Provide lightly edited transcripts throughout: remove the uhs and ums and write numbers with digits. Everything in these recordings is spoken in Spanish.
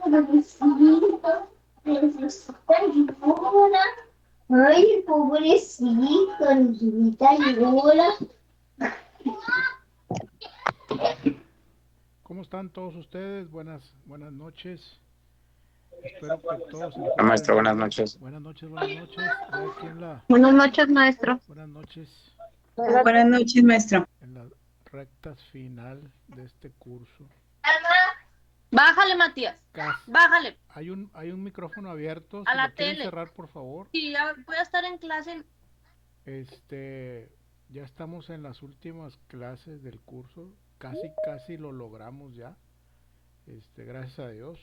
Pobrecito, necesita ayuda. Ay, pobrecito, necesita ayuda. ¿Cómo están todos ustedes? Buenas noches. Espero que todos se Hola, encuentren maestro, muy buenas bien. noches. Buenas noches, buenas noches. Ya aquí en la... Buenas noches, maestro. Buenas noches. Buenas noches, maestro. En las rectas final de este curso. Bájale, Matías. Casi. Bájale Hay un micrófono abierto. a Si lo la quieren tele. cerrar, por favor. Sí, ya voy a estar en clase. Este... Ya estamos en las últimas clases del curso. Casi lo logramos ya. Gracias a Dios.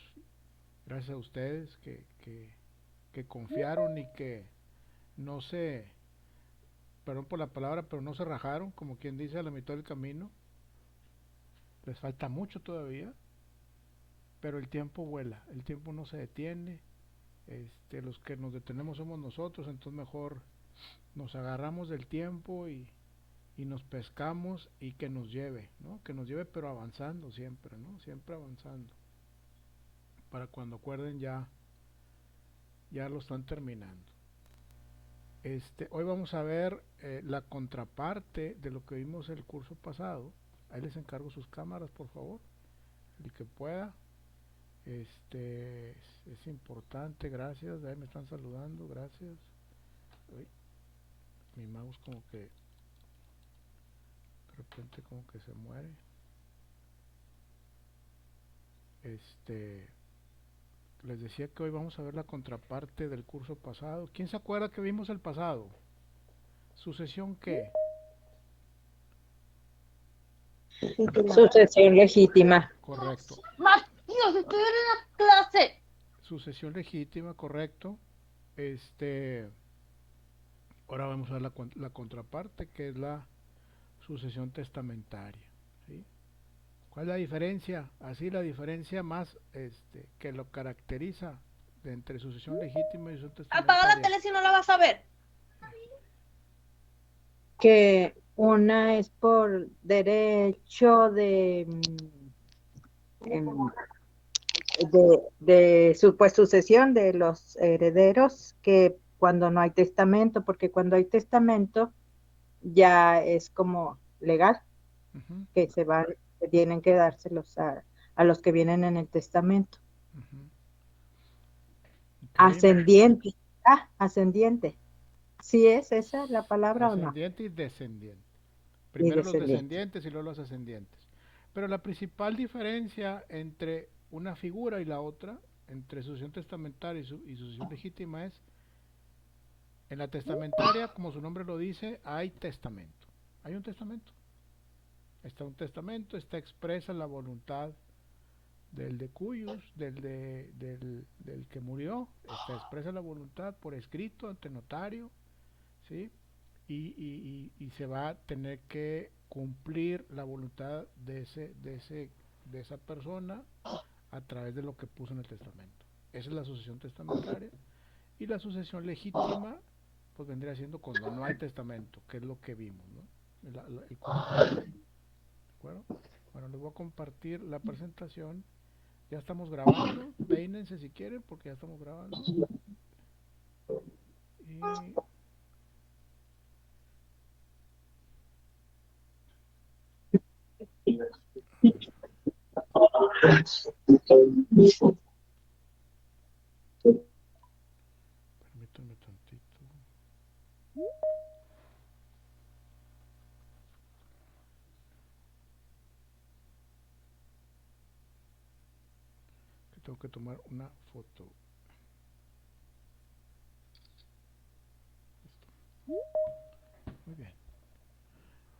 Gracias a ustedes que confiaron y que no se, perdón por la palabra, pero no se rajaron, como quien dice, a la mitad del camino. Les falta mucho todavía, pero el tiempo vuela, el tiempo no se detiene. Los que nos detenemos somos nosotros, entonces mejor nos agarramos del tiempo y nos pescamos y que nos lleve, ¿no? Que nos lleve pero avanzando siempre, ¿no? Siempre avanzando. Para cuando acuerden ya lo están terminando. Hoy vamos a ver la contraparte de lo que vimos el curso pasado. Ahí les encargo sus cámaras, por favor, el que pueda. Es importante, gracias. Ahí me están saludando, gracias. Uy, mi mouse como que de repente como que se muere. Les decía que hoy vamos a ver la contraparte del curso pasado. ¿Quién se acuerda que vimos el pasado? ¿Sucesión qué? Sucesión legítima. Correcto. Matías, estoy en la clase. Sucesión legítima, correcto. Este, Ahora vamos a ver la contraparte, que es la sucesión testamentaria. ¿Sí? ¿Cuál es la diferencia? Así la diferencia más que lo caracteriza entre sucesión legítima y sucesión Apaga la testamentaria. tele si no la vas a ver. Que una es por derecho em, pues, sucesión de los herederos, que cuando no hay testamento, porque cuando hay testamento ya es como legal, Uh-huh, que que tienen que dárselos a los que vienen en el testamento. uh-huh. Okay. Ascendiente. Ascendiente. ¿Sí es esa la palabra o no? Ascendiente y descendiente. Y Primero los descendiente. descendientes y luego los ascendientes. Pero la principal diferencia entre una figura y la otra, entre sucesión testamentaria y sucesión legítima, es en la testamentaria, como su nombre lo dice, hay testamento. Hay un testamento. Está un testamento, está expresa la voluntad del de cuyos, del que murió, está expresa la voluntad por escrito ante notario, ¿sí? Y se va a tener que cumplir la voluntad de esa persona a través de lo que puso en el testamento. Esa es la sucesión testamentaria. Y la sucesión legítima, pues vendría siendo cuando no hay testamento, que es lo que vimos, ¿no? El curso pasado. ¿De acuerdo? Bueno, les voy a compartir la presentación. Ya estamos grabando. Peínense si quieren, porque ya estamos grabando. Y permítanme tantito. Que tengo que tomar una foto. Listo. Muy bien.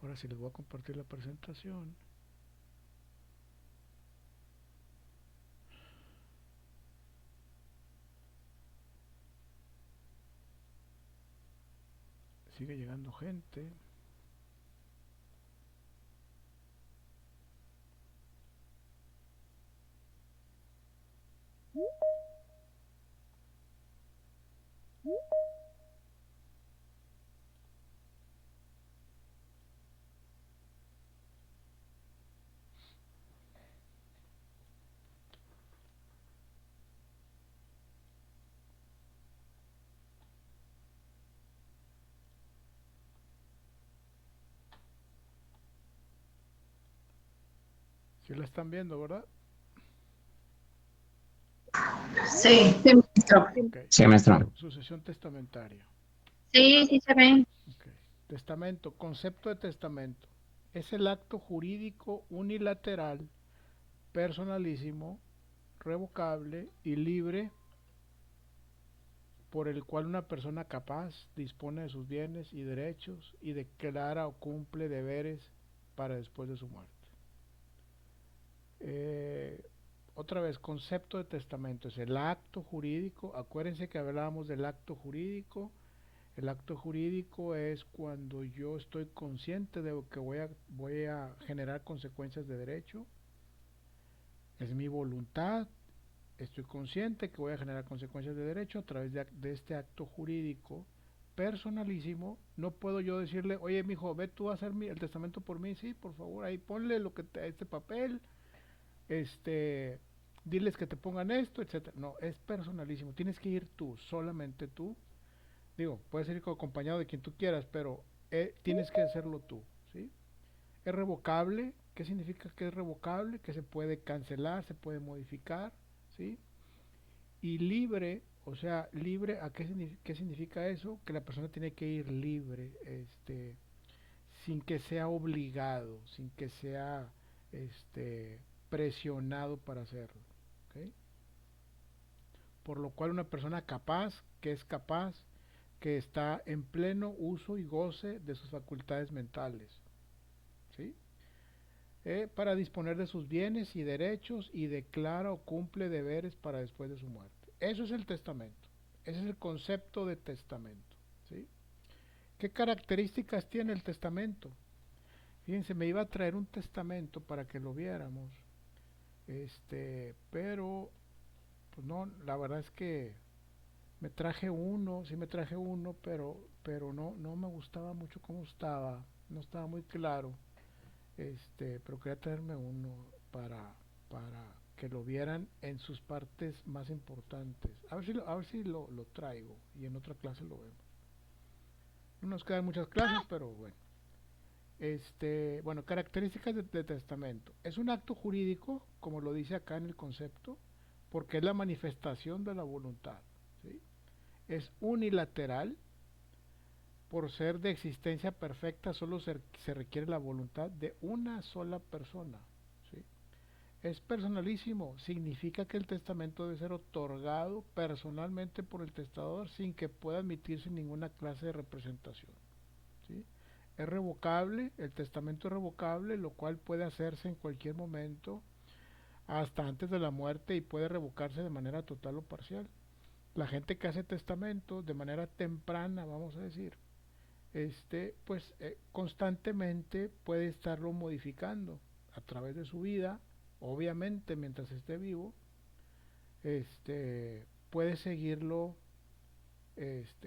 Ahora sí les voy a compartir la presentación. Sigue llegando gente. ¿Sí la están viendo, verdad? Sí, maestro. Ok. Sí, maestro. Sucesión testamentaria. Sí, sí se ven. Ok. Testamento. Concepto de testamento. Es el acto jurídico unilateral, personalísimo, revocable y libre por el cual una persona capaz dispone de sus bienes y derechos y declara o cumple deberes para después de su muerte. Eh, Otra vez, concepto de testamento es el acto jurídico. Acuérdense que hablábamos del acto jurídico. El acto jurídico es cuando yo estoy consciente de que voy a generar consecuencias de derecho. Es mi voluntad. Estoy consciente que voy a generar consecuencias de derecho a través de este acto jurídico personalísimo. No puedo yo decirle, oye, mijo, ve tú a hacer el testamento por mí. Sí, por favor, ahí ponle este papel, diles que te pongan esto, etcétera. No, es personalísimo. Tienes que ir tú, solamente tú. Digo, puedes ir acompañado de quien tú quieras, pero tienes que hacerlo tú, ¿sí? Es revocable. ¿Qué significa que es revocable? Que se puede cancelar, se puede modificar, ¿sí? Y libre, o sea, libre, qué significa eso? Que la persona tiene que ir libre, sin que sea obligado, sin que sea presionado para hacerlo, ¿ok? Por lo cual una persona capaz, que es capaz, que está en pleno uso y goce de sus facultades mentales, ¿sí? Para disponer de sus bienes y derechos y declara o cumple deberes para después de su muerte. Eso es el testamento. Ese es el concepto de testamento, ¿sí? ¿Qué características tiene el testamento? Fíjense, me iba a traer un testamento para que lo viéramos, pero pues no, la verdad es que me traje uno, sí me traje uno, pero no me gustaba mucho cómo estaba, no estaba muy claro, pero quería traerme uno para que lo vieran en sus partes más importantes. A ver si lo traigo y en otra clase lo vemos. No nos quedan muchas clases, pero bueno. Bueno, características de testamento. Es un acto jurídico, como lo dice acá en el concepto, porque es la manifestación de la voluntad, ¿sí? Es unilateral, por ser de existencia perfecta, solo se requiere la voluntad de una sola persona, ¿sí? Es personalísimo, significa que el testamento debe ser otorgado personalmente por el testador sin que pueda admitirse ninguna clase de representación, ¿sí? Es revocable, el testamento es revocable, lo cual puede hacerse en cualquier momento, hasta antes de la muerte, y puede revocarse de manera total o parcial. La gente que hace testamento de manera temprana, vamos a decir, constantemente puede estarlo modificando a través de su vida, obviamente mientras esté vivo, puede seguirlo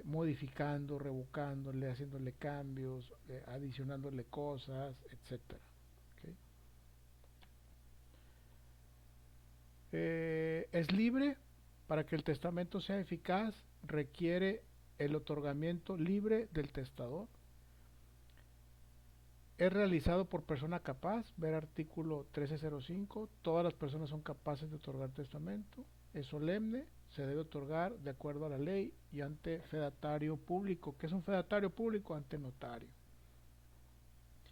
modificando, revocándole, haciéndole cambios, adicionándole cosas, etcétera. ¿Okay? Es libre. Para que el testamento sea eficaz requiere el otorgamiento libre del testador. Es realizado por persona capaz, ver artículo 1305, todas las personas son capaces de otorgar testamento. Es solemne, se debe otorgar de acuerdo a la ley y ante fedatario público. ¿Qué es un fedatario público? Ante notario.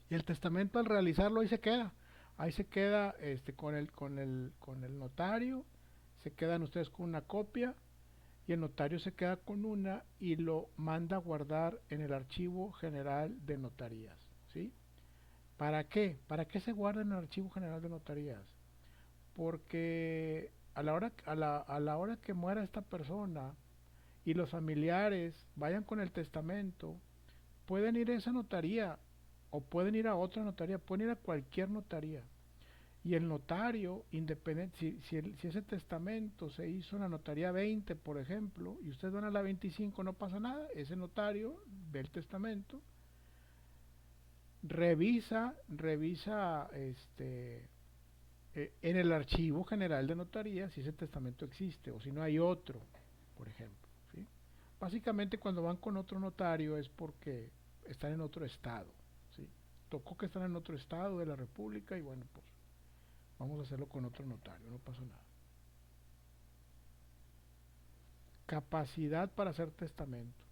Y el testamento, al realizarlo, ahí se queda con el notario, se quedan ustedes con una copia y el notario se queda con una y lo manda a guardar en el archivo general de notarías, ¿sí? ¿Para qué? ¿Para qué se guarda en el archivo general de notarías? Porque a la hora que muera esta persona y los familiares vayan con el testamento, pueden ir a esa notaría o pueden ir a otra notaría, pueden ir a cualquier notaría. Y el notario, independiente, si ese testamento se hizo en la notaría 20, por ejemplo, y ustedes van a la 25, no pasa nada, ese notario ve el testamento, revisa en el archivo general de notaría si ese testamento existe o si no hay otro, por ejemplo, ¿sí? Básicamente cuando van con otro notario es porque están en otro estado, ¿sí? Tocó que están en otro estado de la república y bueno, pues Vamos a hacerlo con otro notario, no pasa nada. Capacidad para hacer testamento.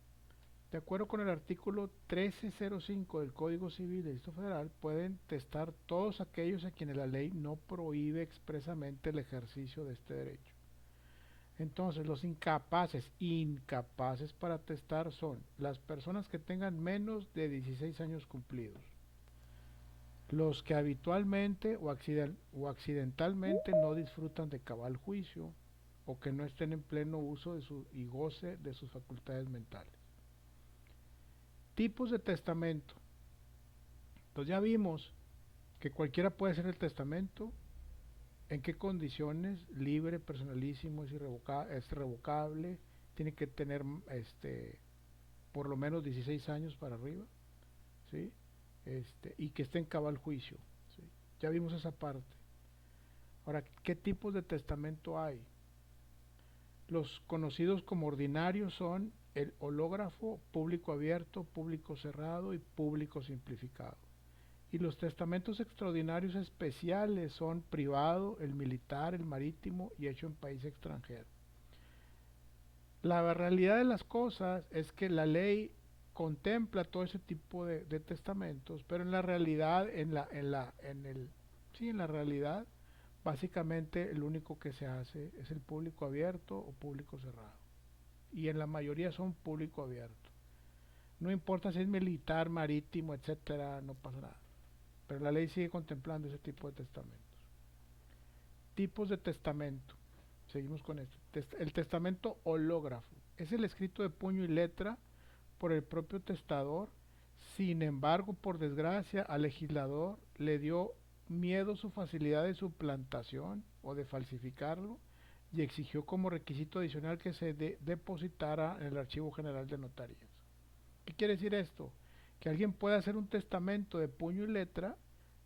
De acuerdo con el artículo 1305 del Código Civil del Distrito Federal, pueden testar todos aquellos a quienes la ley no prohíbe expresamente el ejercicio de este derecho. Entonces, los incapaces para testar son las personas que tengan menos de 16 años cumplidos, los que habitualmente o accidentalmente no disfrutan de cabal juicio o que no estén en pleno uso y goce de sus facultades mentales. Tipos de testamento. Entonces ya vimos que cualquiera puede hacer el testamento. ¿En qué condiciones? Libre, personalísimo, es revocable, tiene que tener por lo menos 16 años para arriba, ¿sí? Y que esté en cabal juicio, ¿sí? Ya vimos esa parte. Ahora, ¿qué tipos de testamento hay? Los conocidos como ordinarios son el hológrafo, público abierto, público cerrado y público simplificado. Y los testamentos extraordinarios especiales son privado, el militar, el marítimo y hecho en país extranjero. La realidad de las cosas es que la ley contempla todo ese tipo de testamentos, pero en la realidad, en la realidad, básicamente el único que se hace es el público abierto o público cerrado. Y en la mayoría son público abierto. No importa si es militar, marítimo, etcétera, no pasa nada. Pero la ley sigue contemplando ese tipo de testamentos. Tipos de testamento. Seguimos con esto. El testamento hológrafo es el escrito de puño y letra por el propio testador. Sin embargo, por desgracia, al legislador le dio miedo su facilidad de suplantación o de falsificarlo y exigió como requisito adicional que se depositara en el Archivo General de Notarías. ¿Qué quiere decir esto? Que alguien puede hacer un testamento de puño y letra,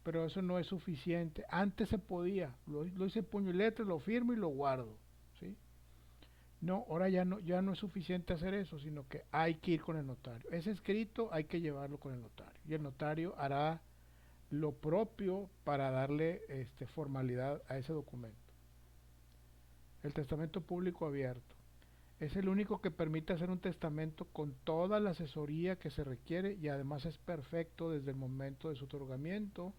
pero eso no es suficiente. Antes se podía, lo hice puño y letra, lo firmo y lo guardo, ¿sí? No, ahora ya no es suficiente hacer eso, sino que hay que ir con el notario. Ese escrito hay que llevarlo con el notario y el notario hará lo propio para darle formalidad a ese documento. El testamento público abierto es el único que permite hacer un testamento con toda la asesoría que se requiere y además es perfecto desde el momento de su otorgamiento,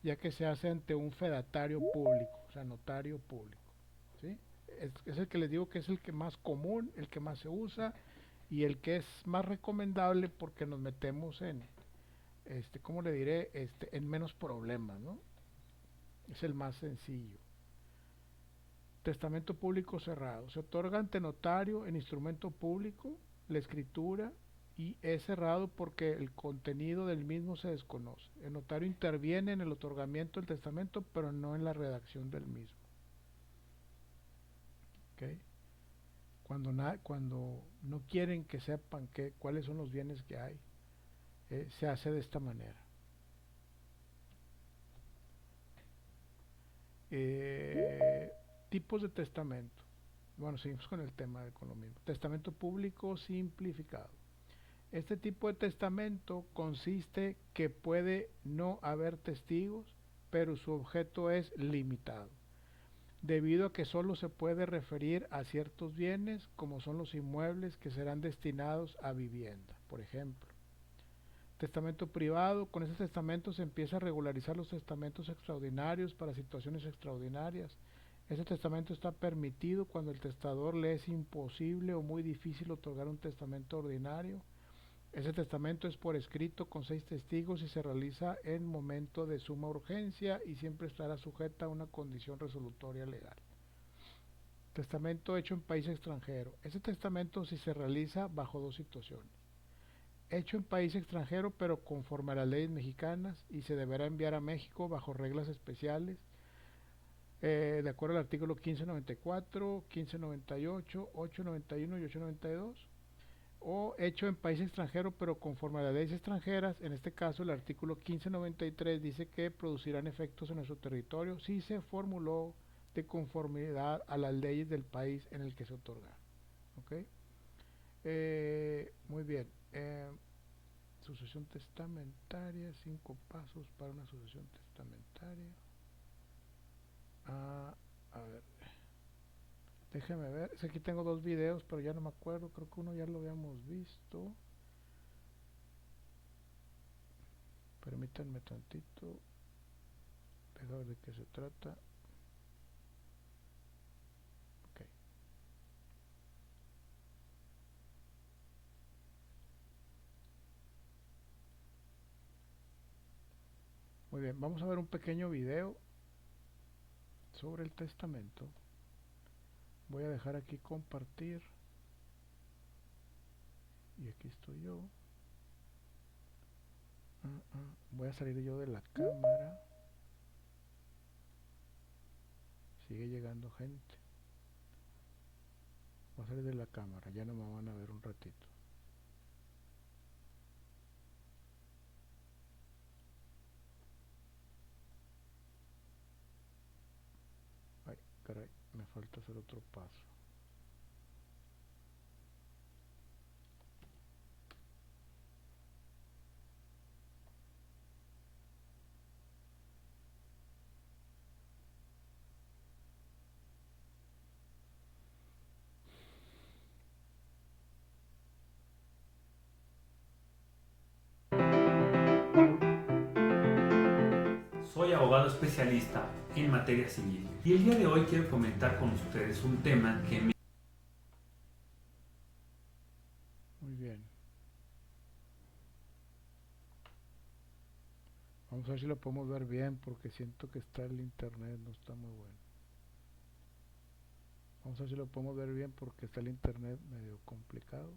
ya que se hace ante un fedatario público, o sea, notario público, ¿sí? Es el que les digo que es el que más común, el que más se usa y el que es más recomendable porque nos metemos en, ¿cómo le diré? En menos problemas, ¿no? Es el más sencillo. Testamento público cerrado. Se otorga ante notario en instrumento público la escritura y es cerrado porque el contenido del mismo se desconoce. El notario interviene en el otorgamiento del testamento, pero no en la redacción del mismo. ¿Okay? Cuando no quieren que sepan cuáles son los bienes que hay, se hace de esta manera. Tipos de testamento. Bueno, seguimos con el tema con lo mismo. Testamento público simplificado. Este tipo de testamento consiste que puede no haber testigos, pero su objeto es limitado, debido a que solo se puede referir a ciertos bienes, como son los inmuebles que serán destinados a vivienda, por ejemplo. Testamento privado. Con ese testamento se empieza a regularizar los testamentos extraordinarios para situaciones extraordinarias. Ese testamento está permitido cuando el testador le es imposible o muy difícil otorgar un testamento ordinario. Ese testamento es por escrito con 6 testigos y se realiza en momento de suma urgencia y siempre estará sujeta a una condición resolutoria legal. Testamento hecho en país extranjero. Ese testamento sí se realiza bajo 2 situaciones. Hecho en país extranjero pero conforme a las leyes mexicanas y se deberá enviar a México bajo reglas especiales de acuerdo al artículo 1594, 1598, 891 y 892, o hecho en país extranjero pero conforme a las leyes extranjeras. En este caso el artículo 1593 dice que producirán efectos en nuestro territorio si se formuló de conformidad a las leyes del país en el que se otorga. ¿Okay? Muy bien. Sucesión testamentaria, 5 pasos para una sucesión testamentaria. Ah, a ver, déjeme ver. Es que aquí tengo dos videos, pero ya no me acuerdo. Creo que uno ya lo habíamos visto. Permítanme tantito. Deja ver de qué se trata. Ok. Muy bien, vamos a ver un pequeño video sobre el testamento. Voy a dejar aquí compartir. Y aquí estoy yo. Voy a salir yo de la cámara. Sigue llegando gente. Voy a salir de la cámara, ya no me van a ver un ratito. Ay, caray, me falta hacer otro paso. Soy abogado especialista en materia civil y el día de hoy quiero comentar con ustedes un tema que me... Muy bien. Vamos a ver si lo podemos ver bien porque siento que está el internet, no está muy bueno. Vamos a ver si lo podemos ver bien porque está el internet medio complicado.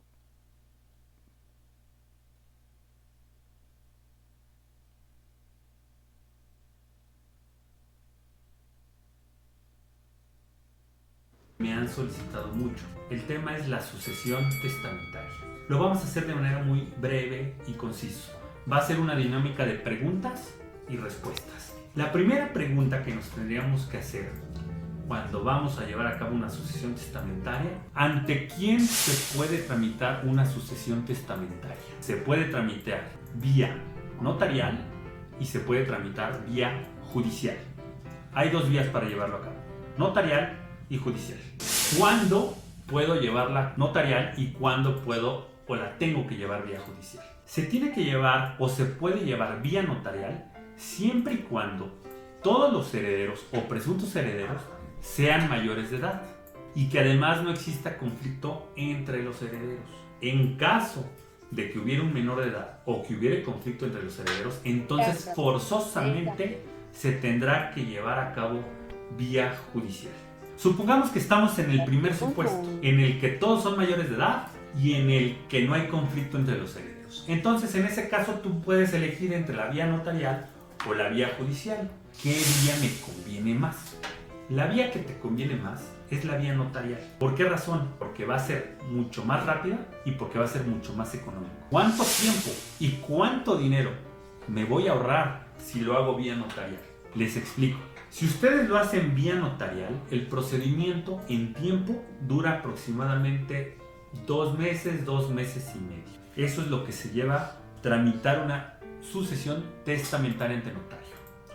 me han solicitado mucho. El tema es la sucesión testamentaria. Lo vamos a hacer de manera muy breve y conciso. Va a ser una dinámica de preguntas y respuestas. La primera pregunta que nos tendríamos que hacer cuando vamos a llevar a cabo una sucesión testamentaria: ¿ante quién se puede tramitar una sucesión testamentaria? Se puede tramitar vía notarial y se puede tramitar vía judicial. Hay dos vías para llevarlo a cabo: notarial y judicial. ¿Cuándo puedo llevarla notarial y cuándo puedo o la tengo que llevar vía judicial? Se tiene que llevar o se puede llevar vía notarial siempre y cuando todos los herederos o presuntos herederos sean mayores de edad y que además no exista conflicto entre los herederos. En caso de que hubiera un menor de edad o que hubiera conflicto entre los herederos, entonces forzosamente se tendrá que llevar a cabo vía judicial. Supongamos que estamos en el primer supuesto, en el que todos son mayores de edad y en el que no hay conflicto entre los herederos. Entonces, en ese caso, tú puedes elegir entre la vía notarial o la vía judicial. ¿Qué vía me conviene más? La vía que te conviene más es la vía notarial. ¿Por qué razón? Porque va a ser mucho más rápida y porque va a ser mucho más económico. ¿Cuánto tiempo y cuánto dinero me voy a ahorrar si lo hago vía notarial? Les explico. Si ustedes lo hacen vía notarial, el procedimiento en tiempo dura aproximadamente 2 meses, 2 meses y medio. Eso es lo que se lleva tramitar una sucesión testamentaria ante notario.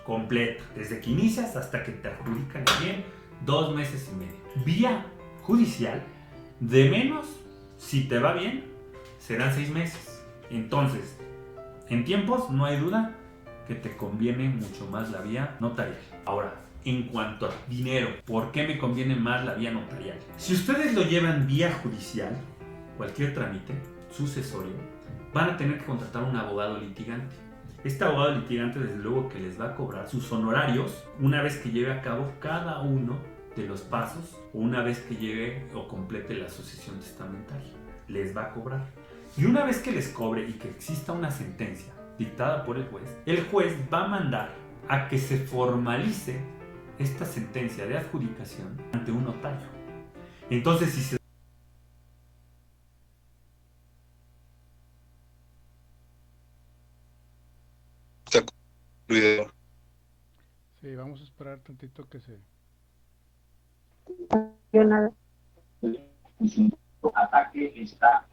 Completa, desde que inicias hasta que te adjudican bien, 2 meses y medio. Vía judicial, de menos, si te va bien, serán 6 meses. Entonces, en tiempos no hay duda que te conviene mucho más la vía notarial. Ahora, en cuanto a dinero, ¿por qué me conviene más la vía notarial? Si ustedes lo llevan vía judicial, cualquier trámite sucesorio, van a tener que contratar un abogado litigante. Este abogado litigante, desde luego, que les va a cobrar sus honorarios una vez que lleve a cabo cada uno de los pasos o una vez que lleve o complete la sucesión testamentaria. Les va a cobrar. Y una vez que les cobre y que exista una sentencia dictada por el juez va a mandar a que se formalice esta sentencia de adjudicación ante un notario. Entonces, si se... Sí, vamos a esperar tantito que se... Yo nada. Ataque está.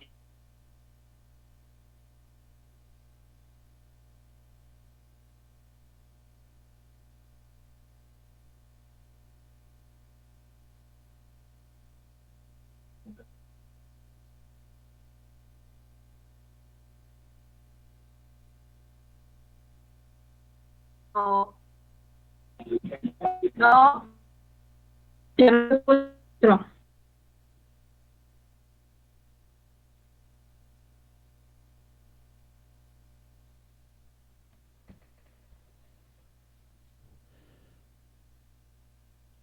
No. No. Yo no escucho.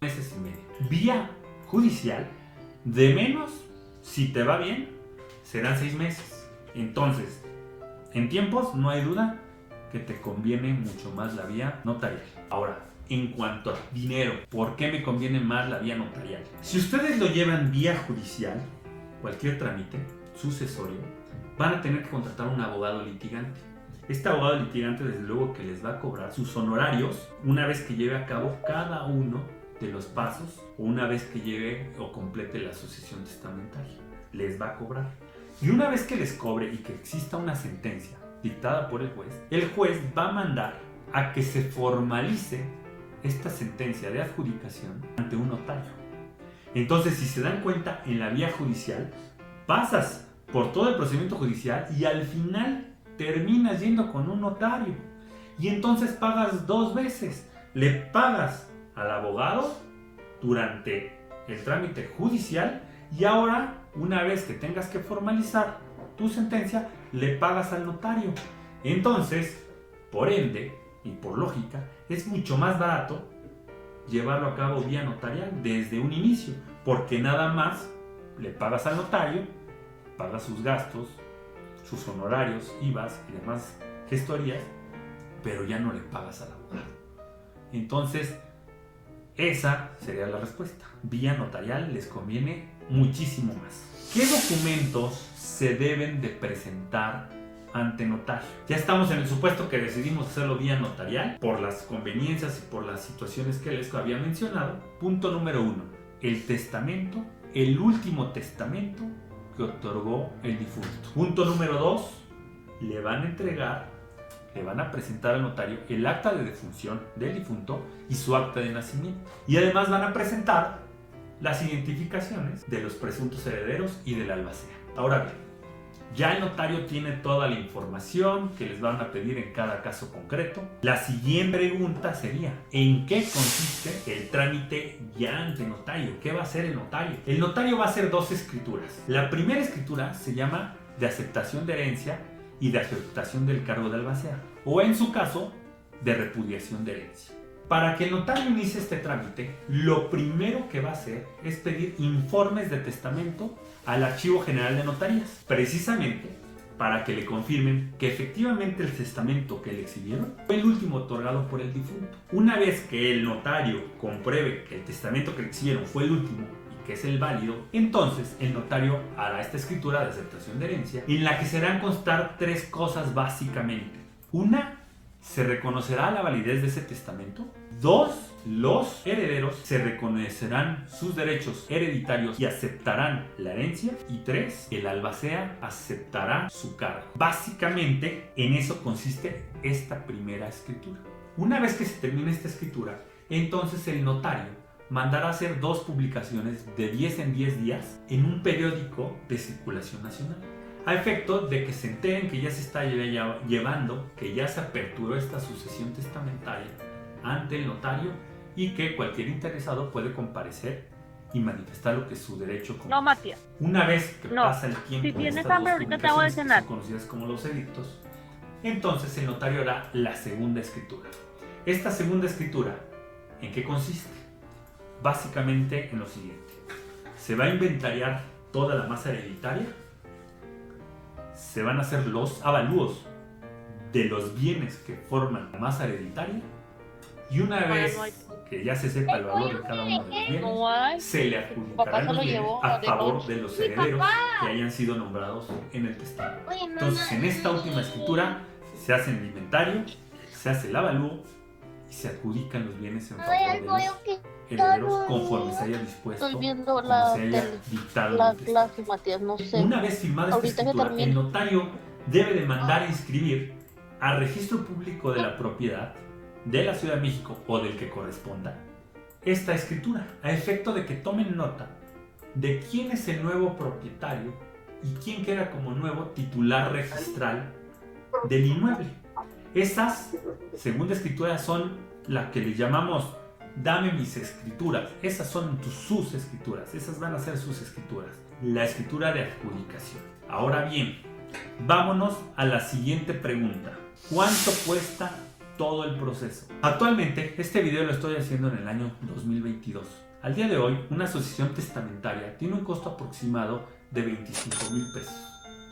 Meses y medio. Vía judicial, de menos, si te va bien, serán 6 meses. Entonces, en tiempos no hay duda que te conviene mucho más la vía notarial. Ahora, en cuanto a dinero, ¿por qué me conviene más la vía notarial? Si ustedes lo llevan vía judicial, cualquier trámite sucesorio, van a tener que contratar un abogado litigante. Este abogado litigante, desde luego, que les va a cobrar sus honorarios una vez que lleve a cabo cada uno de los pasos, o una vez que lleve o complete la sucesión testamentaria. Les va a cobrar. Y una vez que les cobre y que exista una sentencia dictada por el juez va a mandar a que se formalice esta sentencia de adjudicación ante un notario. Entonces, si se dan cuenta, en la vía judicial pasas por todo el procedimiento judicial y al final terminas yendo con un notario. Y entonces pagas 2 veces. Le pagas al abogado durante el trámite judicial y ahora, una vez que tengas que formalizar tu sentencia, le pagas al notario. Entonces, por ende y por lógica, es mucho más barato llevarlo a cabo vía notarial desde un inicio, porque nada más le pagas al notario, pagas sus gastos, sus honorarios, IVAs y demás gestorías, pero ya no le pagas al abogado. Entonces, esa sería la respuesta. Vía notarial les conviene muchísimo más. ¿Qué documentos se deben de presentar ante notario? Ya estamos en el supuesto que decidimos hacerlo vía notarial por las conveniencias y por las situaciones que les había mencionado. Punto número 1. El testamento, el último testamento que otorgó el difunto. Punto número 2. Le van a presentar al notario el acta de defunción del difunto y su acta de nacimiento. Y además van a presentar las identificaciones de los presuntos herederos y del albacea. Ahora bien, ya el notario tiene toda la información que les van a pedir en cada caso concreto. La siguiente pregunta sería: ¿en qué consiste el trámite ya ante notario? ¿Qué va a hacer el notario? El notario va a hacer 2 escrituras. La primera escritura se llama de aceptación de herencia y de aceptación del cargo de albacea, o en su caso, de repudiación de herencia. Para que el notario inicie este trámite, lo primero que va a hacer es pedir informes de testamento al Archivo General de Notarías, precisamente para que le confirmen que efectivamente el testamento que le exhibieron fue el último otorgado por el difunto. Una vez que el notario compruebe que el testamento que le exhibieron fue el último, que es el válido, entonces el notario hará esta escritura de aceptación de herencia, en la que se harán constar 3 cosas básicamente. 1, se reconocerá la validez de ese testamento. 2, los herederos se reconocerán sus derechos hereditarios y aceptarán la herencia. Y 3, el albacea aceptará su cargo. Básicamente, en eso consiste esta primera escritura. Una vez que se termine esta escritura, entonces el notario mandará hacer 2 publicaciones de 10 en 10 días en un periódico de circulación nacional, a efecto de que se enteren que ya se está llevando, que ya se aperturó esta sucesión testamentaria ante el notario y que cualquier interesado puede comparecer y manifestar lo que es su derecho como. No, Matías. Una vez que No. pasa el tiempo, Si tienes estas hambre, 2 ahorita te hago de publicaciones, que cenar. son conocidas como los edictos, entonces el notario hará la segunda escritura. Esta segunda escritura, ¿en qué consiste? Básicamente en lo siguiente: se va a inventariar toda la masa hereditaria, se van a hacer los avalúos de los bienes que forman la masa hereditaria, y una vez que ya se sepa el valor de cada uno de los bienes, No hay. se le Papá adjudicarán se los lo bienes llevó a de favor noche. de los herederos que hayan sido nombrados en el testamento. Entonces, en esta última escritura se hace el inventario, se hace el avalúo y se adjudican los bienes en favor de los herederos conforme se haya dispuesto, Estoy viendo como la se haya tele, dictado la en el testamento. clase, Matías, no sé. Una vez firmada esta Ahorita que escritura, termine. el notario debe de mandar a inscribir al registro público de la propiedad de la Ciudad de México o del que corresponda esta escritura, a efecto de que tomen nota de quién es el nuevo propietario y quién queda como nuevo titular registral del inmueble. Esas segundas escrituras son la que le llamamos dame mis escrituras. Esas son sus escrituras. Esas van a ser sus escrituras. La escritura de adjudicación. Ahora bien, vámonos a la siguiente pregunta. ¿Cuánto cuesta todo el proceso? Actualmente, este video lo estoy haciendo en el año 2022. Al día de hoy, una asociación testamentaria tiene un costo aproximado de 25,000 pesos.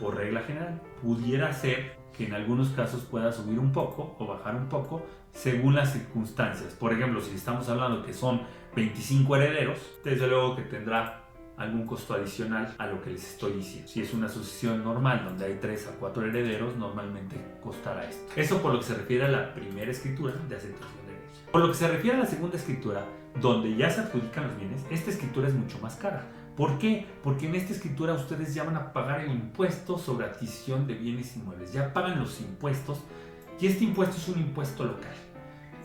Por regla general, pudiera ser que en algunos casos pueda subir un poco o bajar un poco según las circunstancias. Por ejemplo, si estamos hablando que son 25 herederos, desde luego que tendrá algún costo adicional a lo que les estoy diciendo. Si es una asociación normal donde hay 3 a 4 herederos, normalmente costará esto. Eso por lo que se refiere a la primera escritura de aceptación de herencia. Por lo que se refiere a la segunda escritura, donde ya se adjudican los bienes, esta escritura es mucho más cara. ¿Por qué? Porque en esta escritura ustedes ya van a pagar el impuesto sobre adquisición de bienes inmuebles. Ya pagan los impuestos y este impuesto es un impuesto local.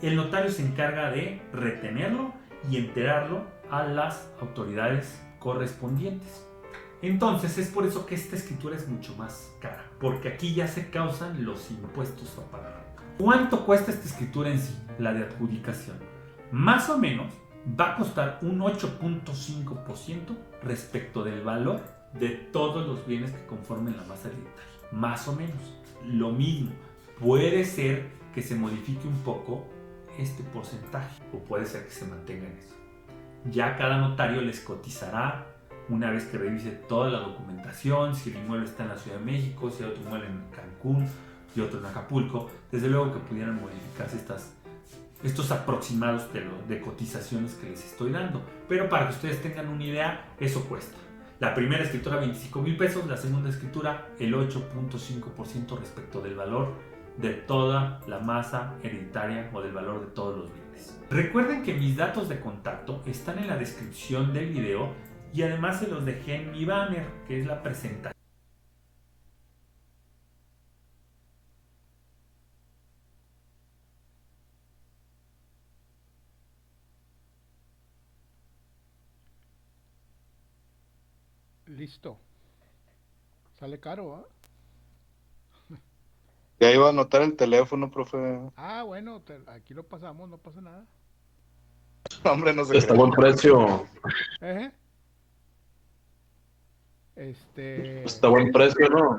El notario se encarga de retenerlo y enterarlo a las autoridades correspondientes. Entonces es por eso que esta escritura es mucho más cara, porque aquí ya se causan los impuestos a pagar. ¿Cuánto cuesta esta escritura en sí, la de adjudicación? Más o menos va a costar un 8.5% respecto del valor de todos los bienes que conformen la masa hereditaria. Más o menos. Lo mismo. Puede ser que se modifique un poco este porcentaje o puede ser que se mantenga en eso. Ya cada notario les cotizará una vez que revise toda la documentación, si el inmueble está en la Ciudad de México, si hay otro inmueble en Cancún y otro en Acapulco. Desde luego que pudieran modificarse estos aproximados de cotizaciones que les estoy dando. Pero para que ustedes tengan una idea, eso cuesta. La primera escritura 25,000 pesos, la segunda escritura el 8.5% respecto del valor de toda la masa hereditaria o del valor de todos los bienes. Recuerden que mis datos de contacto están en la descripción del video y además se los dejé en mi banner, que es la presentación. Listo. Sale caro, ¿ah? Ya iba a anotar el teléfono, profe. Ah, bueno, aquí lo pasamos, no pasa nada. Hombre, no se Está crea. buen precio. Ejé. Está buen precio, ¿no?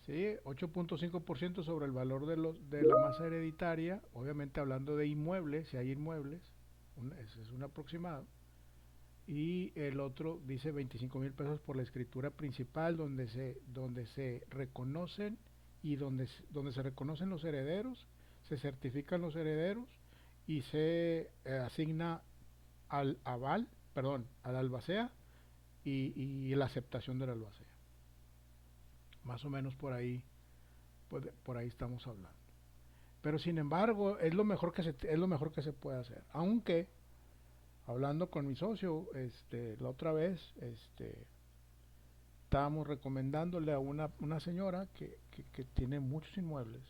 Sí, 8.5% sobre el valor de la masa hereditaria, obviamente hablando de inmuebles, si hay inmuebles, ese es un aproximado. Y el otro dice 25,000 pesos por la escritura principal, donde se reconocen y donde se reconocen los herederos, se certifican los herederos y se asigna al albacea y la aceptación del albacea. Más o menos por ahí estamos hablando. Pero sin embargo, es lo mejor que se puede hacer. Aunque hablando con mi socio, la otra vez, estábamos recomendándole a una señora que tiene muchos inmuebles,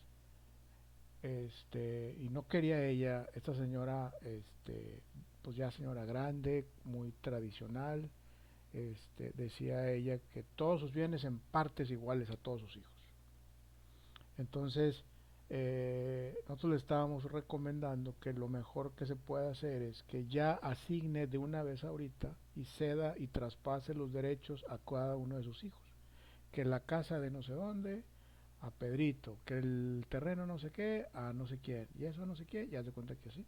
y no quería esta señora, pues ya señora grande, muy tradicional, decía ella que todos sus bienes en partes iguales a todos sus hijos. Entonces, nosotros le estábamos recomendando que lo mejor que se puede hacer es que ya asigne de una vez ahorita y ceda y traspase los derechos a cada uno de sus hijos. Que la casa de no sé dónde a Pedrito, que el terreno no sé qué a no sé quién, y eso no sé qué, ya se cuenta que así.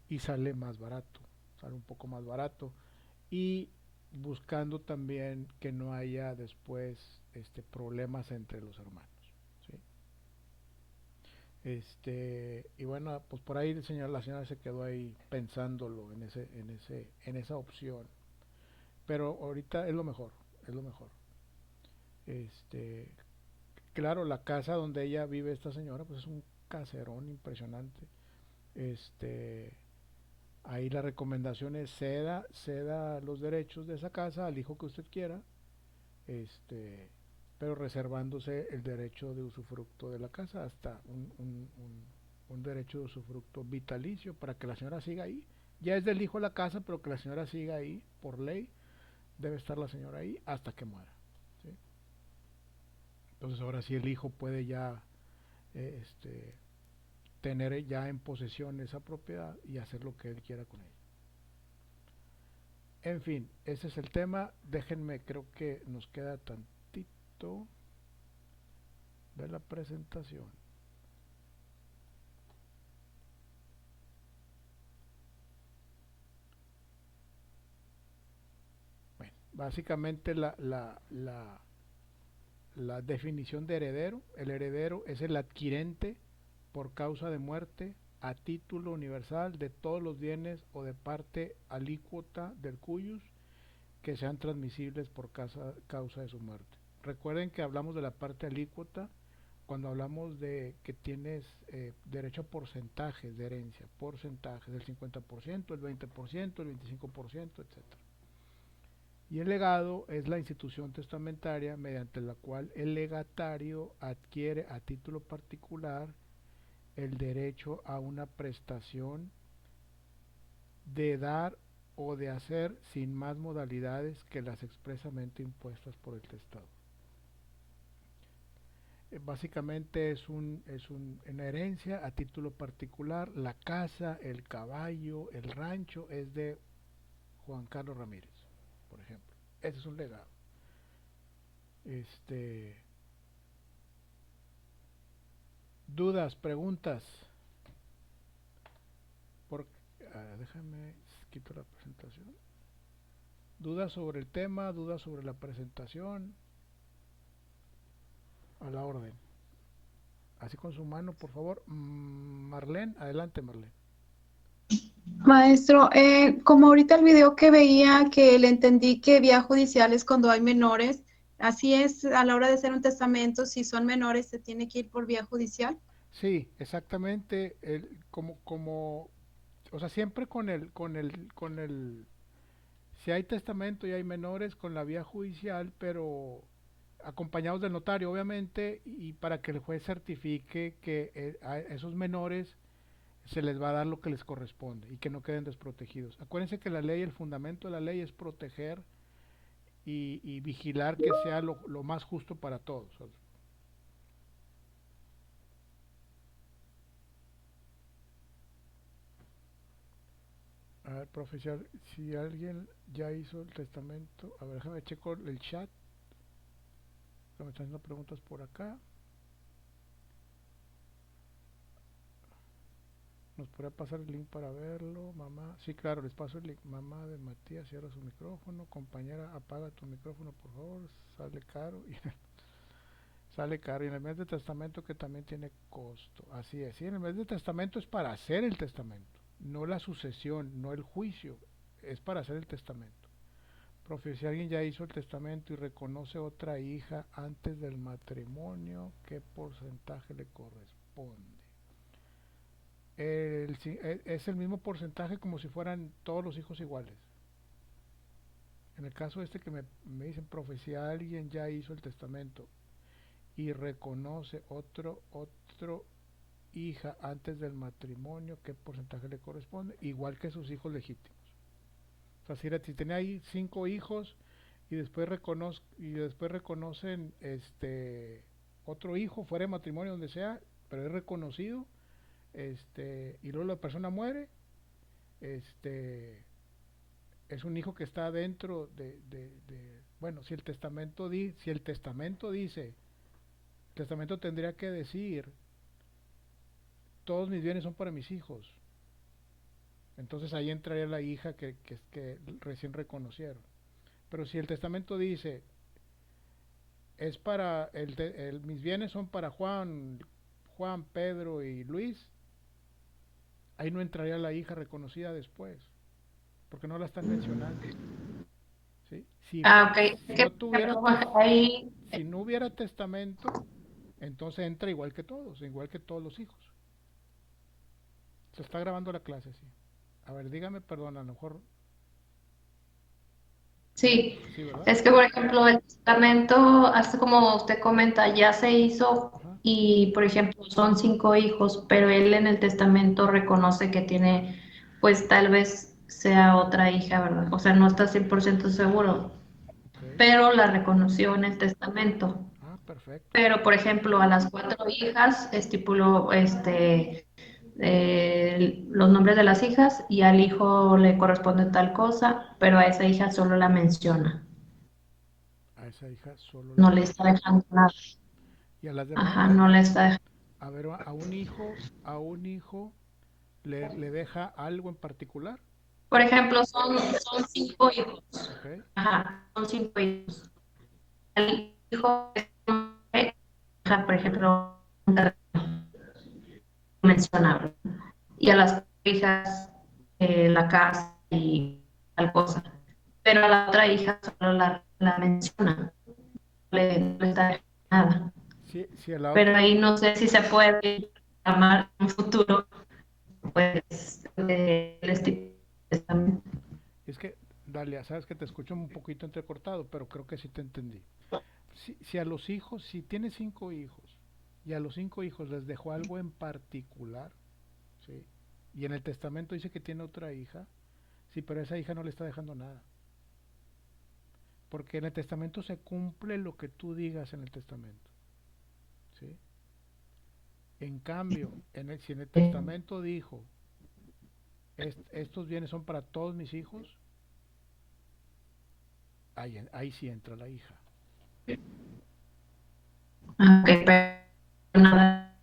Y sale más barato, sale un poco más barato, y buscando también que no haya después problemas entre los hermanos. Y bueno, pues por ahí la señora se quedó ahí pensándolo en esa opción. Pero ahorita es lo mejor. Claro, la casa donde ella vive, esta señora, pues es un caserón impresionante. Ahí la recomendación es ceda los derechos de esa casa al hijo que usted quiera, pero reservándose el derecho de usufructo de la casa hasta un derecho de usufructo vitalicio para que la señora siga ahí. Ya es del hijo la casa, pero que la señora siga ahí por ley, debe estar la señora ahí hasta que muera, ¿sí? Entonces ahora sí el hijo puede ya tener ya en posesión esa propiedad y hacer lo que él quiera con ella. En fin, ese es el tema. Déjenme, creo que nos queda tantito de la presentación. Bueno, básicamente la definición de heredero. El heredero es el adquirente por causa de muerte a título universal de todos los bienes o de parte alícuota del cuyus que sean transmisibles por causa de su muerte. Recuerden que hablamos de la parte alícuota cuando hablamos de que tienes derecho a porcentajes de herencia, porcentajes del 50%, el 20%, el 25%, etc. Y el legado es la institución testamentaria mediante la cual el legatario adquiere a título particular el derecho a una prestación de dar o de hacer sin más modalidades que las expresamente impuestas por el testador. Básicamente es una herencia a título particular. La casa, el caballo, el rancho es de Juan Carlos Ramírez, por ejemplo. Ese es un legado. Dudas, preguntas. Déjame quito la presentación. Dudas sobre el tema, dudas sobre la presentación. A la orden. Así con su mano, por favor. Marlene, adelante, Marlene. Maestro, como ahorita el video que veía, que le entendí que vía judicial es cuando hay menores, así es a la hora de hacer un testamento, si son menores se tiene que ir por vía judicial. Sí, exactamente, o sea, siempre si hay testamento y hay menores con la vía judicial, pero acompañados del notario, obviamente, y para que el juez certifique que a esos menores se les va a dar lo que les corresponde y que no queden desprotegidos. Acuérdense que la ley, el fundamento de la ley es proteger y vigilar que sea lo más justo para todos. A ver, profesor, si alguien ya hizo el testamento, a ver, déjame checo el chat. Me están haciendo preguntas por acá. ¿Nos podría pasar el link para verlo, mamá? Sí, claro, les paso el link. Mamá de Matías, cierra su micrófono. Compañera, apaga tu micrófono, por favor. Sale caro. Sale caro. Y en el mes de testamento que también tiene costo. Así es. Sí, en el mes de testamento es para hacer el testamento. No la sucesión, no el juicio. Es para hacer el testamento. Profe, si alguien ya hizo el testamento y reconoce otra hija antes del matrimonio, ¿qué porcentaje le corresponde? Es el mismo porcentaje como si fueran todos los hijos iguales. En el caso que me dicen, profe, si alguien ya hizo el testamento y reconoce otro hija antes del matrimonio, ¿qué porcentaje le corresponde? Igual que sus hijos legítimos. O sea, si tenía ahí 5 hijos y después reconocen otro hijo fuera de matrimonio, donde sea, pero es reconocido, y luego la persona muere, es un hijo que está dentro bueno, si el testamento dice, el testamento tendría que decir, todos mis bienes son para mis hijos. Entonces ahí entraría la hija que recién reconocieron. Pero si el testamento dice, es para mis bienes son para Juan, Pedro y Luis, ahí no entraría la hija reconocida después, porque no la están mencionando. ¿Sí? Si no hubiera testamento, entonces entra igual que todos los hijos. Se está grabando la clase, sí. A ver, dígame, perdón, a lo mejor. Sí, Sí, ¿verdad? es que por ejemplo el testamento, así como usted comenta, ya se hizo. Ajá. Y por ejemplo son 5 hijos, pero él en el testamento reconoce que tiene, pues tal vez sea otra hija, ¿verdad? O sea, no está 100% seguro. pero la reconoció en el testamento. Ah, perfecto. Pero, por ejemplo, a las 4 hijas estipuló los nombres de las hijas y al hijo le corresponde tal cosa, pero a esa hija solo la menciona. A esa hija solo la No le está dejando nada. y a las demás, Ajá, no le está dejando. a ver, a un hijo le deja algo en particular. Por ejemplo, son 5 hijos. Ok. Ajá, son 5 hijos. El hijo deja, por ejemplo, un terreno mencionable. Y a las hijas la casa y tal cosa. Pero a la otra hija solo la menciona. No le está dejando nada. Si a la Pero otra, ahí no sé si se puede llamar en un futuro, pues, el testamento. es que, Dalia, sabes que te escucho un poquito entrecortado, pero creo que sí te entendí. Si a los hijos, si tiene 5 hijos y a los 5 hijos les dejó algo en particular, ¿sí? Y en el testamento dice que tiene otra hija, sí, pero esa hija no le está dejando nada. Porque en el testamento se cumple lo que tú digas en el testamento, ¿sí? En cambio, si en el testamento dijo, estos bienes son para todos mis hijos, ahí sí entra la hija. Ok, pero nada.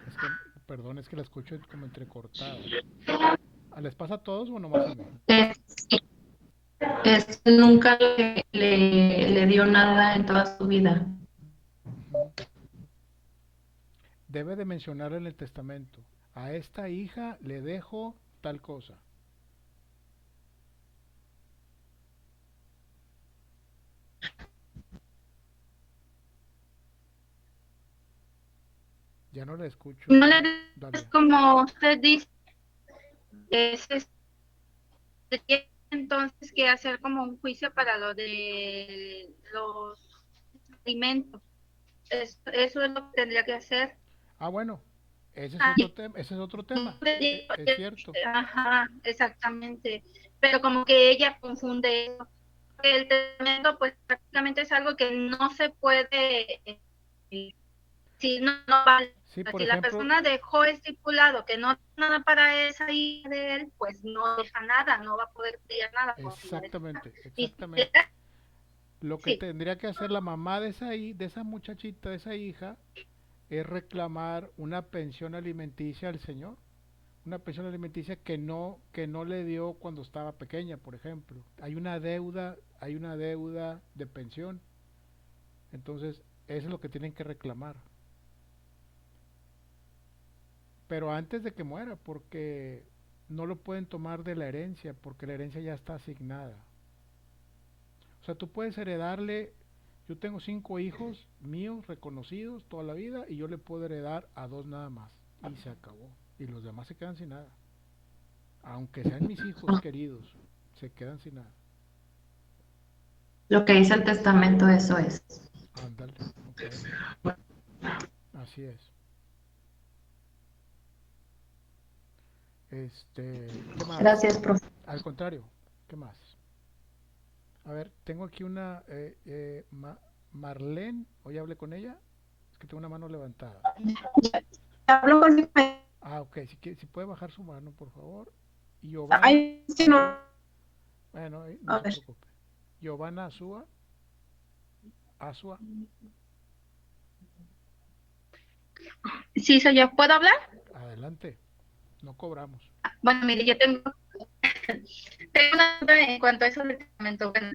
Es que, perdón, es que la escucho como entrecortada. ¿Les pasa a todos o nomás a mí? Nunca le dio nada en toda su vida. Ujú. Debe de mencionar en el testamento, a esta hija le dejo tal cosa. Ya no la escucho. No le Dalia. es como usted dice, se tiene entonces que hacer como un juicio para lo de los alimentos. Eso es lo que tendría que hacer. Ah, bueno, ese es Ah, otro tema, ese es otro tema. Es cierto. Ajá, exactamente. Pero como que ella confunde eso. El testamento, pues prácticamente es algo que no se puede, si no vale. Sí, por Si la ejemplo, persona dejó estipulado que no tiene nada para esa hija de él, pues no deja nada, no va a poder pedir nada. exactamente, Y exactamente. Lo que sí, tendría que hacer la mamá de esa muchachita, de esa hija, es reclamar una pensión alimenticia al señor. Una pensión alimenticia que no le dio cuando estaba pequeña, por ejemplo. Hay una deuda de pensión. Entonces, eso es lo que tienen que reclamar. Pero antes de que muera, porque no lo pueden tomar de la herencia, porque la herencia ya está asignada. O sea, tú puedes heredarle, yo tengo 5 hijos míos reconocidos toda la vida y yo le puedo heredar a 2 nada más. Y se acabó. Y los demás se quedan sin nada. Aunque sean mis hijos queridos, se quedan sin nada. Lo que dice el testamento, eso es. Ándale, ok. Así es. ¿Qué más? Gracias, profe. Al contrario, ¿qué más? A ver, tengo aquí una Marlene, hoy hablé con ella, es que tengo una mano levantada. Hablo con mi... Ah, ok, si puede bajar su mano, por favor. Y Giovanna, Ay, sí, no. bueno, no A se ver. preocupe. Giovanna Asua. sí, soy yo. ¿Puedo hablar? Adelante, no cobramos. Bueno, mire, yo tengo una duda en cuanto a eso del testamento. Bueno,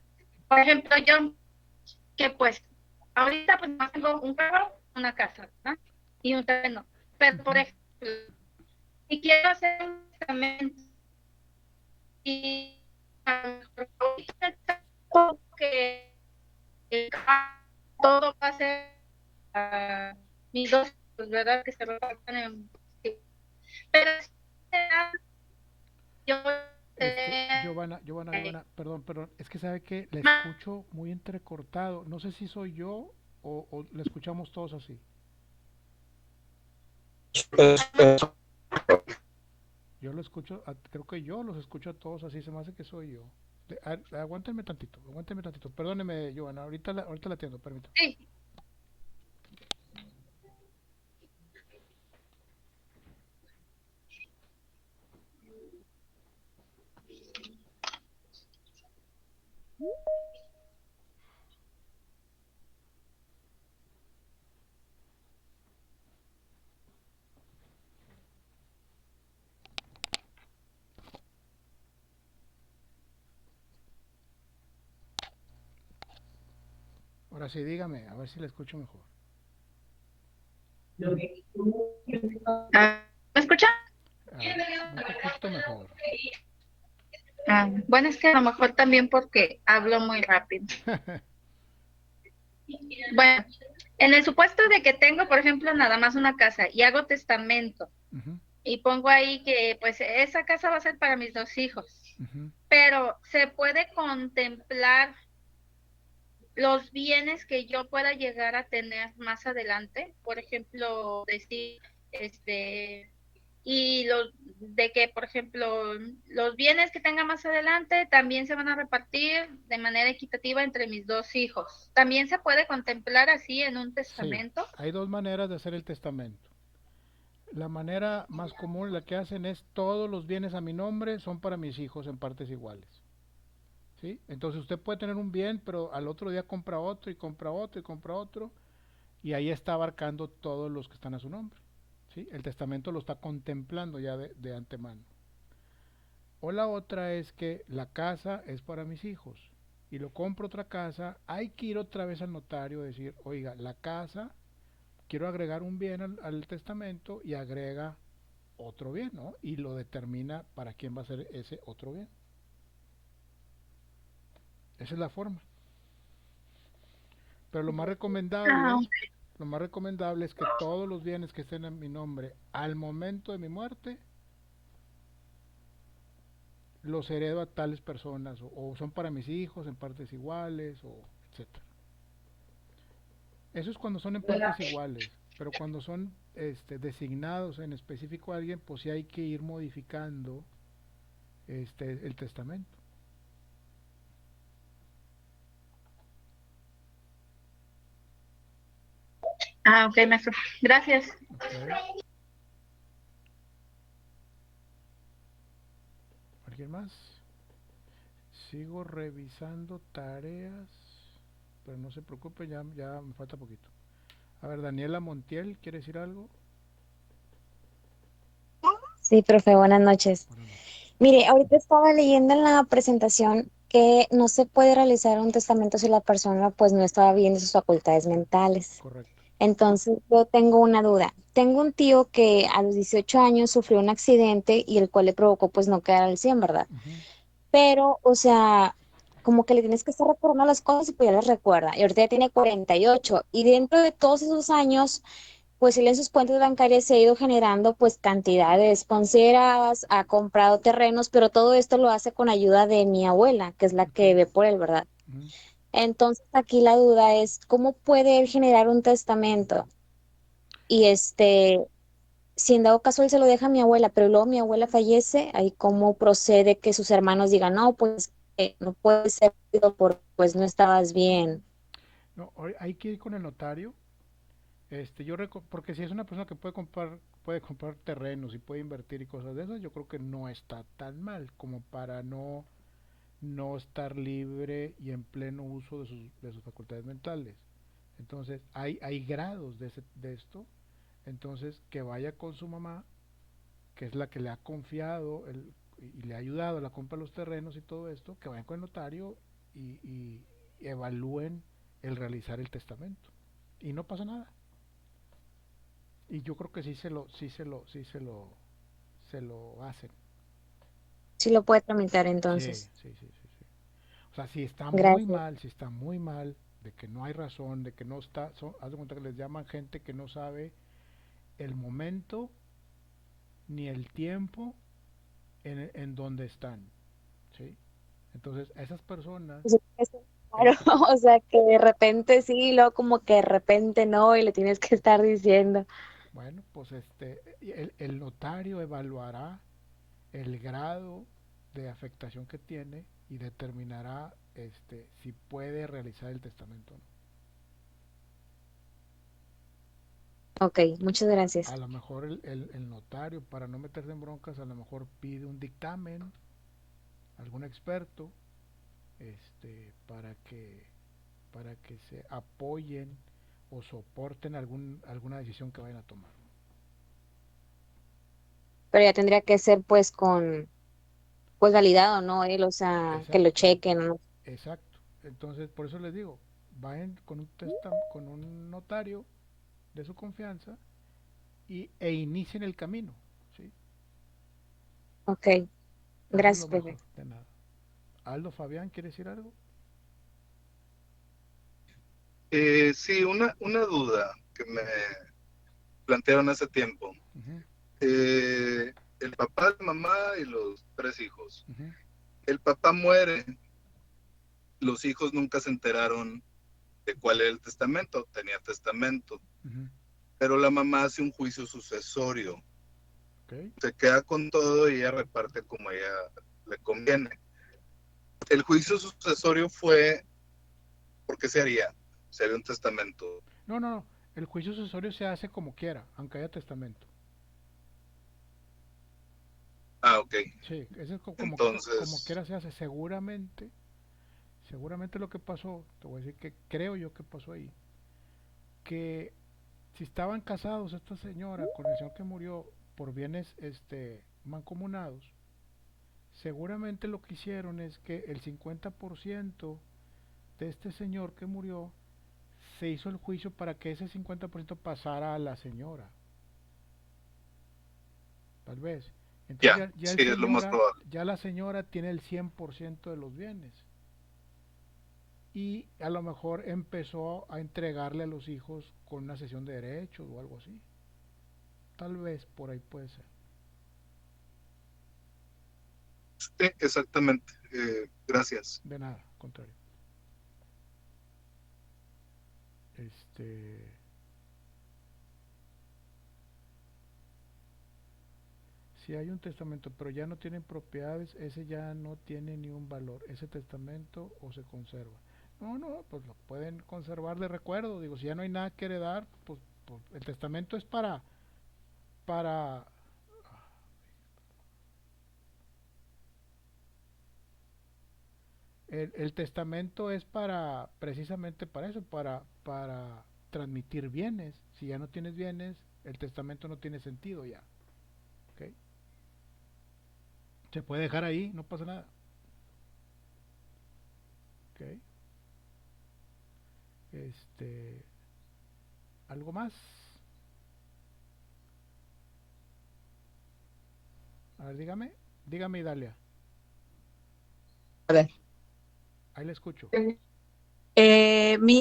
por ejemplo, yo, que pues, ahorita pues no tengo un carro, una casa, ¿no? Y un terreno. Pero, por ejemplo, si quiero hacer un testamento y a lo mejor ahorita que todo va a ser a mis 2 hijos, ¿verdad? Que se repartan en... Pero yo... Giovanna, perdón, es que sabe que la escucho muy entrecortado. No sé si soy yo o la escuchamos todos así. Yo lo escucho, creo que yo los escucho a todos, así se me hace que soy yo. Aguántenme tantito, aguántenme tantito. Perdóneme, Giovanna, ahorita la atiendo, permítame. Sí. Ahora sí, dígame, a ver si la escucho mejor. ¿Me escucha? Un poquito mejor. Bueno, es que a lo mejor también porque hablo muy rápido. Bueno, en el supuesto de que tengo, por ejemplo, nada más una casa y hago testamento Ujú, y pongo ahí que pues esa casa va a ser para mis 2 hijos, ujú. pero se puede contemplar los bienes que yo pueda llegar a tener más adelante, por ejemplo, decir, y los de que, por ejemplo, los bienes que tenga más adelante también se van a repartir de manera equitativa entre mis 2 hijos. ¿También se puede contemplar así en un Sí, testamento? hay dos maneras de hacer el testamento. La manera más común, la que hacen es todos los bienes a mi nombre son para mis hijos en partes iguales. ¿Sí? Entonces usted puede tener un bien, pero al otro día compra otro y compra otro y compra otro, y ahí está abarcando todos los que están a su nombre. ¿Sí? El testamento lo está contemplando ya de antemano. O la otra es que la casa es para mis hijos y lo compro otra casa, hay que ir otra vez al notario y decir, oiga, la casa, quiero agregar un bien al testamento y agrega otro bien, ¿no? Y lo determina para quién va a ser ese otro bien. Esa es la forma. Pero lo más recomendable es que todos los bienes que estén en mi nombre al momento de mi muerte los heredo a tales personas o son para mis hijos en partes iguales o etcétera. Eso es cuando son en partes iguales, pero cuando son designados en específico a alguien, pues sí hay que ir modificando el testamento. Ok, maestro. Gracias. Okay. ¿Alguien más? Sigo revisando tareas, pero no se preocupe, ya me falta poquito. A ver, Daniela Montiel, ¿quiere decir algo? Sí, profe, buenas noches. Buenas noches. Mire, ahorita estaba leyendo en la presentación que no se puede realizar un testamento si la persona pues no estaba bien de sus facultades mentales. Correcto. Entonces, yo tengo una duda. Tengo un tío que a los 18 años sufrió un accidente y el cual le provocó pues no quedar al 100, ¿verdad? Uh-huh. Pero, o sea, como que le tienes que estar recordando las cosas y pues ya las recuerda. Y ahorita ya tiene 48 y dentro de todos esos años pues él en sus cuentas bancarias se ha ido generando pues cantidades consideradas, ha comprado terrenos, pero todo esto lo hace con ayuda de mi abuela, que es la que ve por él, ¿verdad? Uh-huh. Entonces aquí la duda es, ¿cómo puede él generar un testamento? Y si en dado caso él se lo deja a mi abuela, pero luego mi abuela fallece, ahí cómo procede que sus hermanos digan, no, pues no puede ser porque pues no estabas bien. No, hay que ir con el notario. Porque si es una persona que puede comprar terrenos y puede invertir y cosas de esas, yo creo que no está tan mal como para no estar libre y en pleno uso de sus facultades mentales. Entonces, hay grados de esto. Entonces, que vaya con su mamá, que es la que le ha confiado y le ha ayudado a la compra de los terrenos y todo esto, que vayan con el notario y evalúen el realizar el testamento. Y no pasa nada. Y yo creo que sí se lo hacen. Sí lo puede tramitar Sí, entonces. sí, sí, sí, sí. O sea, Gracias. si está muy mal, de que no hay razón, de que no está, haz de cuenta que les llaman gente que no sabe el momento ni el tiempo en donde están, ¿sí? Entonces, a esas personas, Pues, es claro, este, o sea, que de repente sí, y luego como que de repente no, y le tienes que estar diciendo. bueno, pues el notario evaluará el grado de afectación que tiene y determinará si puede realizar el testamento o no. Ok, muchas gracias. A lo mejor el notario, para no meterse en broncas, a lo mejor pide un dictamen, algún experto, para que se apoyen o soporten alguna decisión que vayan a tomar. Pero ya tendría que ser pues pues validado, ¿no? Él, o sea, que lo Exacto, chequen, ¿no? exacto. Entonces, por eso les digo, vayan con un notario de su confianza e inicien el camino, ¿sí? Ok, Eso es gracias, lo profe. mejor, de nada. Aldo Fabián, ¿quiere decir algo? Sí, una duda que me plantearon hace tiempo. Ujú, El papá, la mamá y los 3 hijos. ujú. El papá muere, los hijos nunca se enteraron de cuál era el testamento, tenía testamento, Ujú, pero la mamá hace un juicio sucesorio, ok. se queda con todo y ella reparte como a ella le conviene. El juicio sucesorio fue, ¿por qué se haría? Se haría un testamento. No, no, no. El juicio sucesorio se hace como quiera, aunque haya testamento. Ah, ok. Sí, eso es como Entonces, quiera se hace. Seguramente lo que pasó, te voy a decir que creo yo que pasó ahí, que si estaban casados esta señora con el señor que murió por bienes mancomunados, seguramente lo que hicieron es que el 50% de este señor que murió se hizo el juicio para que ese 50% pasara a la señora, tal vez. Entonces ya, ya sí, es lo más probable. ya la señora tiene el 100% de los bienes y a lo mejor empezó a entregarle a los hijos con una cesión de derechos o algo así. Tal vez por ahí puede ser. Sí, exactamente. Gracias. De nada, al contrario. Este, si hay un testamento, pero ya no tienen propiedades, ese ya no tiene ni un valor. Ese testamento o se conserva. No, no, pues lo pueden conservar de recuerdo. Digo, si ya no hay nada que heredar, pues el testamento es para el testamento es para precisamente para eso, para transmitir bienes. Si ya no tienes bienes, el testamento no tiene sentido ya. ¿Ok? Se puede dejar ahí, no pasa nada. ¿Ok? ¿Algo más? A ver, dígame Idalia. A ver. Ahí le escucho.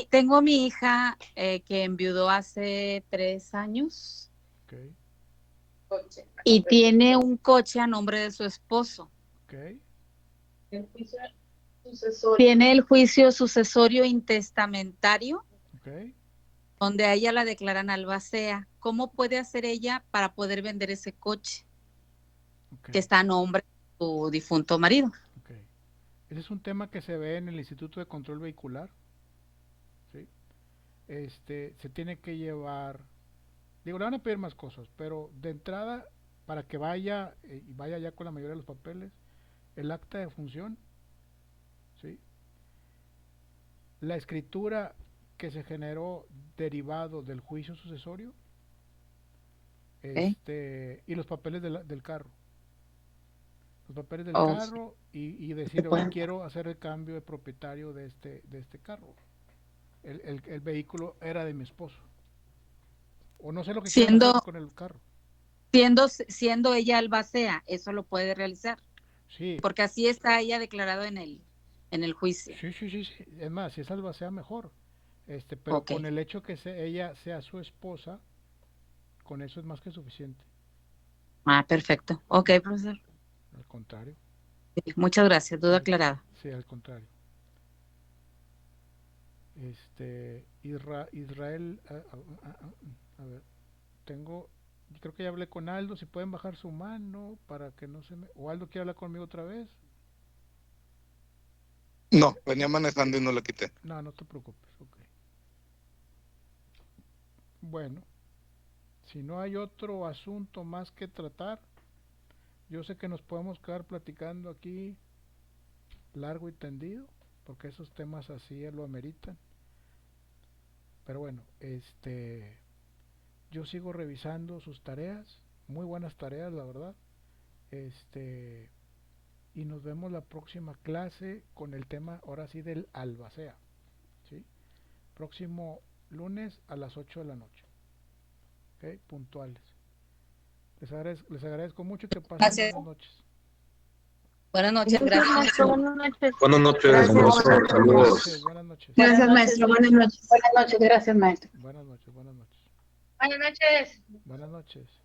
Tengo mi hija que enviudó hace 3 años Ok, y tiene un coche a nombre de su esposo. ok, Tiene el juicio sucesorio intestamentario, ok, donde a ella la declaran albacea. ¿Cómo puede hacer ella para poder vender ese coche ok, que está a nombre de su difunto marido? ok. Ese es un tema que se ve en el Instituto de Control Vehicular, ¿sí? Se tiene que llevar, digo, le van a pedir más cosas, pero de entrada, para que vaya y vaya ya con la mayoría de los papeles, el acta de función, ¿sí? La escritura que se generó derivado del juicio sucesorio, y los papeles del carro. Los papeles del Oh, carro y decir, oye, quiero hacer el cambio de propietario de este carro. El vehículo era de mi esposo. O no sé lo que quieran hacer siendo, con el carro. siendo ella albacea, eso lo puede realizar, Sí, porque así está ella declarado en el juicio. sí. Es más, si es albacea mejor. Pero Ok. con el hecho que ella sea su esposa, con eso es más que suficiente. Ah, perfecto. Ok, profesor. Al contrario. Muchas gracias. Duda aclarada. Sí, al contrario. Israel, a ver, tengo creo que ya hablé con Aldo, si pueden bajar su mano para que no se me... ¿O Aldo quiere hablar conmigo otra vez? No, venía manejando y no la quité. No, no te preocupes, ok. Bueno, si no hay otro asunto más que tratar, yo sé que nos podemos quedar platicando aquí largo y tendido, porque esos temas así lo ameritan. Pero bueno, yo sigo revisando sus tareas, muy buenas tareas, la verdad. Y nos vemos la próxima clase con el tema, ahora sí, del albacea, ¿sí? Próximo lunes a las 8 de la noche. ¿Ok? Puntuales. Les agradezco mucho y que pasen Gracias. buenas noches. Buenas noches, gracias. Buenas noches. Buenas noches, Gracias. maestro. Buenas Saludos. noches, buenas noches. Gracias, maestro. Buenas noches. Buenas noches, gracias, maestro. Buenas noches, buenas noches. Buenas noches. Buenas noches.